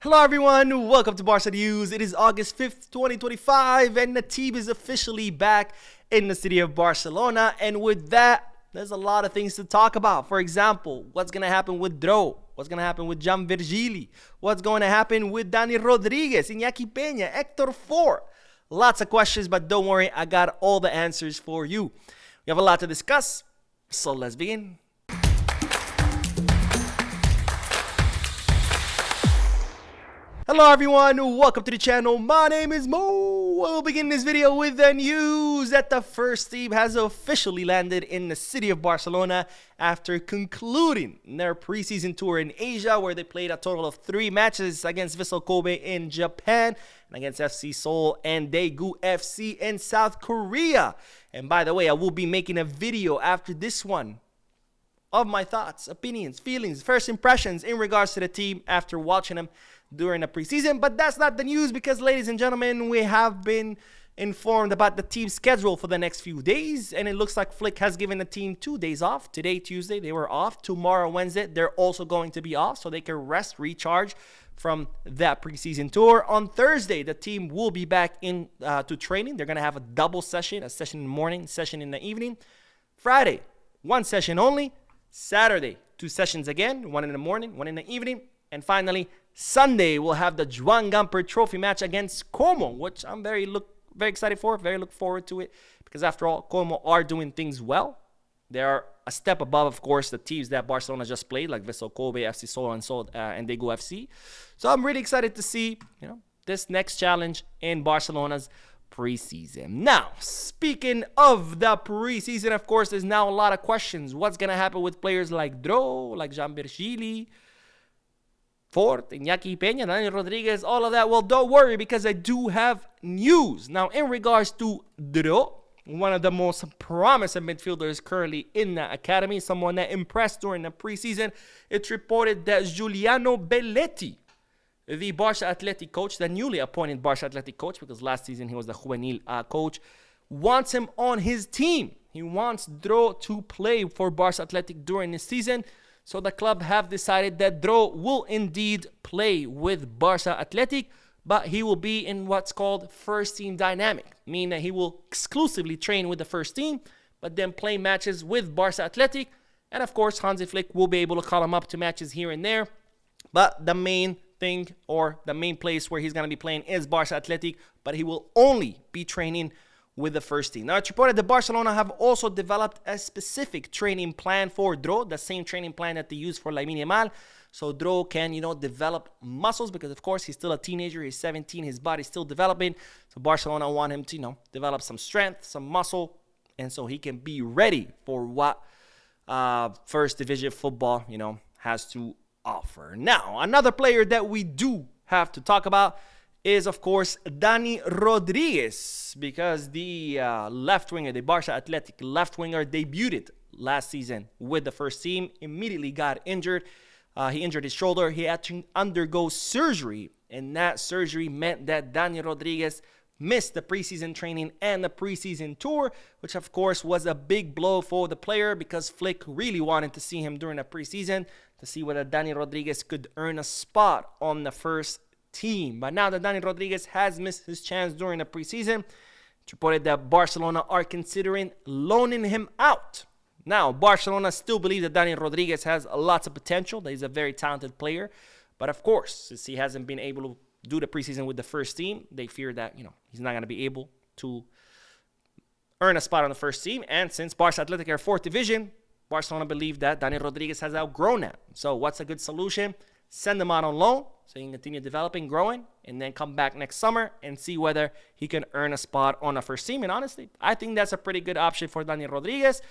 Hello everyone, welcome to Barca News. It is August 5th, 2025, and the team is officially back in the city of Barcelona. And with that, there's a lot of things to talk about. For example, what's going to happen with Dro? What's going to happen with Jan Virgili? What's going to happen with Dani Rodriguez, Iñaki Peña, Hector Fort? Lots of questions, but don't worry, I got all the answers for you. We have a lot to discuss, so let's begin. Hello everyone, welcome to the channel. My name is Mo. We'll begin this video with the news that the first team has officially landed in the city of Barcelona after concluding their preseason tour in Asia, where they played a total of 3 matches against Vissel Kobe in Japan and against FC Seoul and Daegu FC in South Korea. And by the way, I will be making a video after this one of my thoughts, opinions, feelings, first impressions in regards to the team after watching them during the preseason. But that's not the news, because ladies and gentlemen, we have been informed about the team's schedule for the next few days, and it looks like Flick has given the team 2 days off. Today, Tuesday, they were off. Tomorrow, Wednesday, they're also going to be off, so they can rest, recharge from that preseason tour. On Thursday, the team will be back in to training. They're going to have a double session, a session in the morning, session in the evening. Friday, 1 session only. Saturday, 2 sessions again, 1 in the morning, 1 in the evening. And finally, Sunday, we'll have the Joan Gamper Trophy match against Como, which I'm very excited for, look forward to it, because after all, Como are doing things well. They are a step above, of course, the teams that Barcelona just played, like Vissel Kobe, FC Seoul, and Daegu FC. So I'm really excited to see, this next challenge in Barcelona's preseason. Now, speaking of the preseason, of course, there's now a lot of questions. What's going to happen with players like Dro, like Jan Virgili, Fort, Iñaki Peña, Dani Rodriguez, all of that? Well, don't worry, because I do have news. Now, in regards to Dro, one of the most promising midfielders currently in the academy, someone that impressed during the preseason, it's reported that Giuliano Belletti, the Barca Athletic coach, the newly appointed Barca Athletic coach, because last season he was the juvenil coach, wants him on his team. He wants Dro to play for Barca Athletic during this season. So the club have decided that Dro will indeed play with Barca Athletic, but he will be in what's called first team dynamic, meaning that he will exclusively train with the first team, but then play matches with Barca Athletic. And of course, Hansi Flick will be able to call him up to matches here and there. But the main thing, or the main place where he's going to be playing, is Barca Athletic, but he will only be training with the first team. Now, it's reported that Barcelona have also developed a specific training plan for Dro, the same training plan that they use for Lamine Yamal. So Dro can, develop muscles, because of course he's still a teenager, he's 17, his body's still developing. So Barcelona want him to, develop some strength, some muscle, and so he can be ready for what first division football, has to offer. Now, another player that we do have to talk about is, of course, Dani Rodriguez, because the left winger, the Barca Athletic left winger, debuted last season with the first team, immediately got injured. He injured his shoulder. He had to undergo surgery, and that surgery meant that Dani Rodriguez missed the preseason training and the preseason tour, which of course was a big blow for the player, because Flick really wanted to see him during the preseason to see whether Dani Rodriguez could earn a spot on the first team. But now that Dani Rodriguez has missed his chance during the preseason, it's reported that Barcelona are considering loaning him out. Now, Barcelona still believe that Dani Rodriguez has lots of potential, that he's a very talented player. But of course, since he hasn't been able to do the preseason with the first team, they fear that, he's not going to be able to earn a spot on the first team. And since Barca Athletic are 4th division, Barcelona believe that Dani Rodriguez has outgrown that. So what's a good solution? Send him out on loan so he can continue developing, growing, and then come back next summer and see whether he can earn a spot on the first team. And honestly, I think that's a pretty good option for Dani Rodriguez.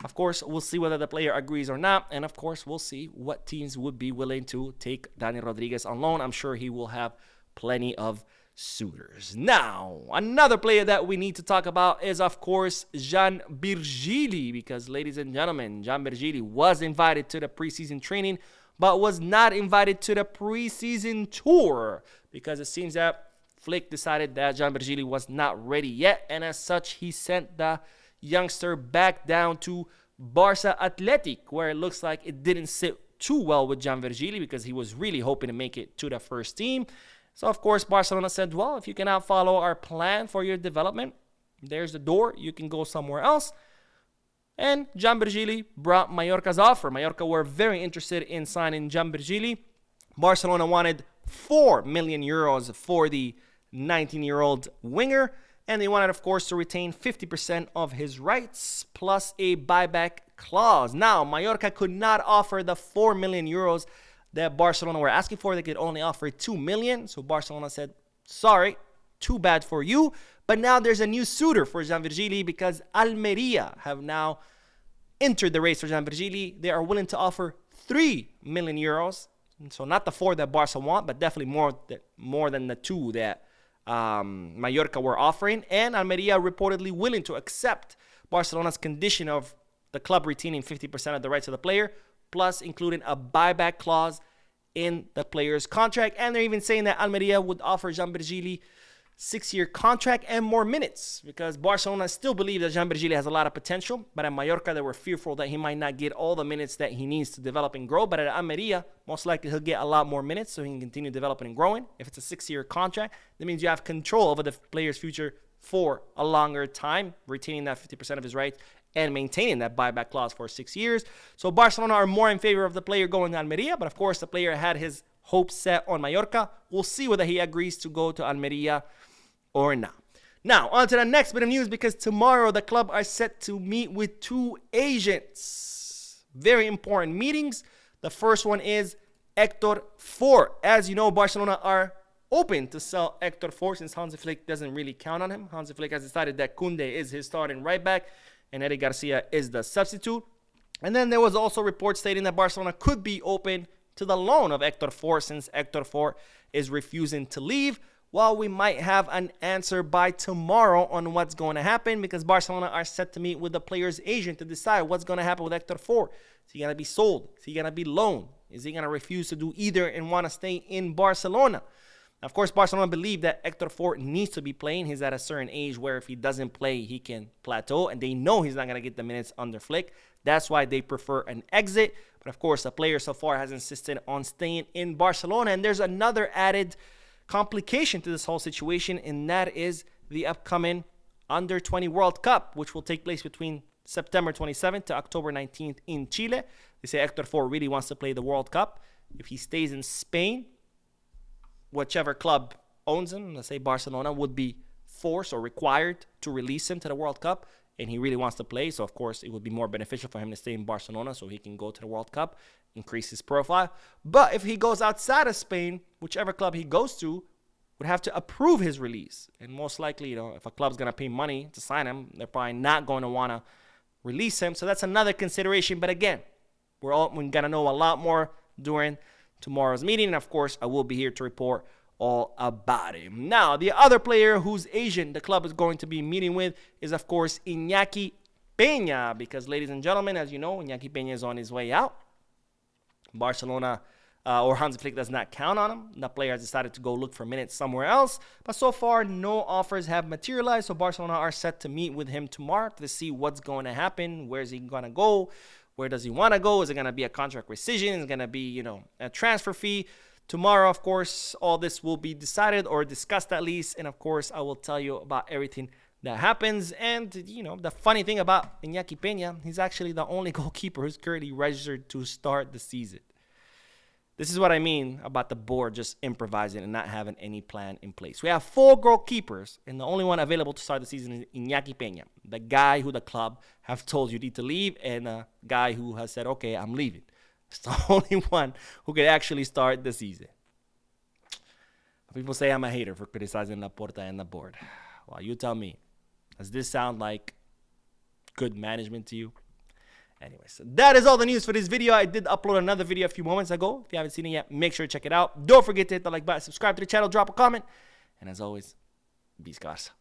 Of course, we'll see whether the player agrees or not. And of course, we'll see what teams would be willing to take Dani Rodriguez on loan. I'm sure he will have plenty of suitors. Now, another player that we need to talk about is, of course, Jan Virgili, because, ladies and gentlemen, Jan Virgili was invited to the preseason training, but was not invited to the preseason tour, because it seems that Flick decided that Jan Virgili was not ready yet, and as such, he sent the youngster back down to Barca Athletic, where it looks like it didn't sit too well with Gianvirgili because he was really hoping to make it to the first team. So, of course, Barcelona said, well, if you cannot follow our plan for your development, there's the door. You can go somewhere else. And Gianvirgili brought Mallorca's offer. Mallorca were very interested in signing Gianvirgili. Barcelona wanted 4 million euros for the 19-year-old winger. And they wanted, of course, to retain 50% of his rights plus a buyback clause. Now, Mallorca could not offer the 4 million euros that Barcelona were asking for. They could only offer 2 million. So Barcelona said, sorry, too bad for you. But now there's a new suitor for Gianvirgili because Almeria have now entered the race for Gianvirgili. They are willing to offer 3 million euros. So not the 4 that Barca want, but definitely more than the 2 that Mallorca were offering. And Almeria reportedly willing to accept Barcelona's condition of the club retaining 50% of the rights of the player, plus including a buyback clause in the player's contract. And they're even saying that Almeria would offer Gianvirgili 6-year contract and more minutes because Barcelona still believe that Gianvirgili has a lot of potential, but at Mallorca they were fearful that he might not get all the minutes that he needs to develop and grow. But at Almeria, most likely he'll get a lot more minutes so he can continue developing and growing. If it's a 6-year contract, that means you have control over the player's future for a longer time, retaining that 50% of his rights and maintaining that buyback clause for 6 years. So Barcelona are more in favor of the player going to Almeria, but of course the player had his hopes set on Mallorca. We'll see whether he agrees to go to Almeria or not. Now, on to the next bit of news because tomorrow the club are set to meet with 2 agents. Very important meetings. The first one is Hector Fort. As you know, Barcelona are open to sell Hector Fort since Hansi Flick doesn't really count on him. Hansi Flick has decided that Koundé is his starting right back and Eddie Garcia is the substitute. And then there was also reports stating that Barcelona could be open to the loan of Hector Fort since Hector Fort is refusing to leave. Well, we might have an answer by tomorrow on what's going to happen because Barcelona are set to meet with the player's agent to decide what's going to happen with Hector Fort. Is he going to be sold? Is he going to be loaned? Is he going to refuse to do either and want to stay in Barcelona? Of course, Barcelona believe that Hector Fort needs to be playing. He's at a certain age where if he doesn't play, he can plateau. And they know he's not going to get the minutes under Flick. That's why they prefer an exit. But of course, the player so far has insisted on staying in Barcelona. And there's another added complication to this whole situation, and that is the upcoming Under-20 World Cup, which will take place between September 27th to October 19th in Chile. They say Hector Fort really wants to play the World Cup. If he stays in Spain, whichever club owns him, let's say Barcelona, would be forced or required to release him to the World Cup, and he really wants to play. So, of course, it would be more beneficial for him to stay in Barcelona so he can go to the World Cup, increase his profile. But if he goes outside of Spain, whichever club he goes to would have to approve his release. And most likely, if a club's going to pay money to sign him, they're probably not going to want to release him. So that's another consideration. But again, we're going to know a lot more during tomorrow's meeting. And, of course, I will be here to report all about him. Now, the other player whose agent the club is going to be meeting with is, of course, Iñaki Peña. Because, ladies and gentlemen, as you know, Iñaki Peña is on his way out. Barcelona or Hansi Flick does not count on him. The player has decided to go look for minutes somewhere else. But so far, no offers have materialized. So Barcelona are set to meet with him tomorrow to see what's going to happen. Where's he going to go? Where does he want to go? Is it going to be a contract rescission? Is it going to be, a transfer fee? Tomorrow, of course, all this will be decided or discussed at least. And, of course, I will tell you about everything that happens. And, the funny thing about Iñaki Peña, he's actually the only goalkeeper who's currently registered to start the season. This is what I mean about the board just improvising and not having any plan in place. We have 4 goalkeepers, and the only one available to start the season is Iñaki Peña, the guy who the club have told you need to leave, and a guy who has said, okay, I'm leaving. It's the only one who could actually start the season. People say I'm a hater for criticizing Laporta and the board. Well, you tell me. Does this sound like good management to you? Anyways, that is all the news for this video. I did upload another video a few moments ago. If you haven't seen it yet, make sure to check it out. Don't forget to hit the like button, subscribe to the channel, drop a comment. And as always, be scarce.